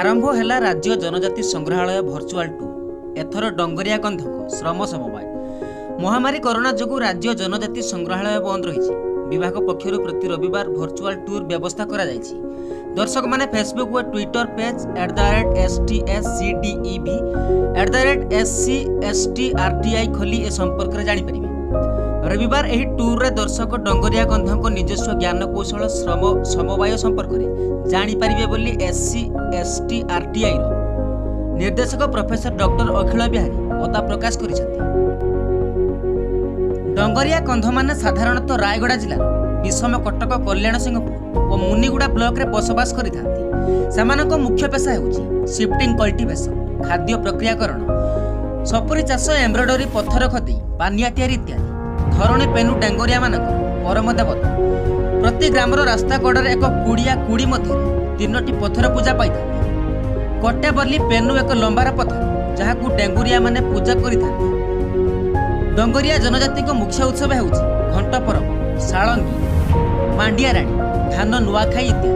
आरंभ है राज्य जनजाति संग्रहालय भर्चुआल टूर। एथर डंगरिया कंधक श्रम समवाय महामारी कोरोना जोगु राज्य जनजाति संग्रहालय बंद रही। विभाग पक्षर प्रति रविवार भर्चुआल टूर व्यवस्था करा जायछि। दर्शक माने फेसबुक व ट्विटर पेज @STSCDEV @SCSTRTI खोली ए संपर्क में जानीपर। रविवार एही टूर रे दर्शक डंगरिया कंधक निजस्व ज्ञान कौशल श्रम समवाय संपर्क में जानीपर बोली SCSTRTI निर्देशक प्रोफेसर डॉक्टर अखिल बिहारी मता प्रकाश करिसेंति। डंगरिया कंध माने साधारणतः रायगड़ा जिला विषम कटक कल्याण सिंहपुर और मुनिगुड़ा ब्लॉक रे बसवास करिथांती। सेमानक मुख्य पेशा हेउची शिफ्टिंग कल्टिवेशन, खाद्य प्रक्रियाकरण, सपुरी चाष, एम्ब्रॉयडरी, पत्थर खदी, पानिया तैयारी इत्यादि। धरणी पेनु डंगरिया मानक परम देवता। प्रति ग्रामर रास्ता कड़े एक कुड़िया कुड़ी मध्य 3टी पत्थर पूजा पाई। कटे बर्ली पेनु एक लंबार पत्थर जहां डेंगुरिया माने पूजा करिथांती। डंगरिया जनजाति मुख्य उत्सव हेउची घंट परब, साळंगी, मांडिया राणी, धान नुआखाई इत्यादि।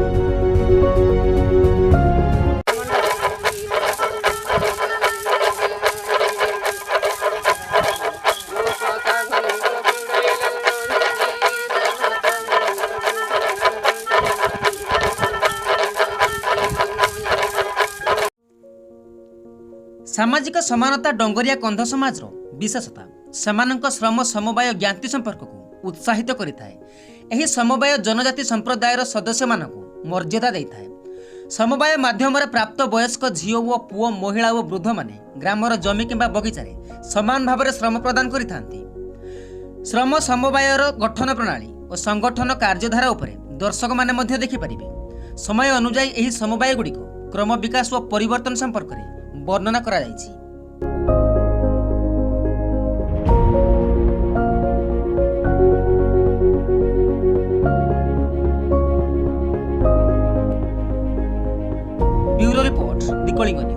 सामाजिक समानता डंगरिया कंध समाज विशेषता सेमानक श्रम समवाय ज्ञाति संपर्क को उत्साहित करिथाए। एही समवाय जनजाति संप्रदायर सदस्य मानक मर्यादा देइथाए। समवाय माध्यम प्राप्त वयस्क झियो व पुओ, महिला और वृद्ध माने ग्रामर जमी किंबा बगीचारे समान भाव में श्रम प्रदान करिथांती। श्रम समवायर गठन प्रणाली और संगठन कार्यधारा उपरे दर्शक माने मध्य देखि परिबे। समय अनुसार एही समवाय गुड़िक क्रम विकास और परिवर्तन संपर्क में वर्णना करा जायछि। Bureau report, the Kalinga news.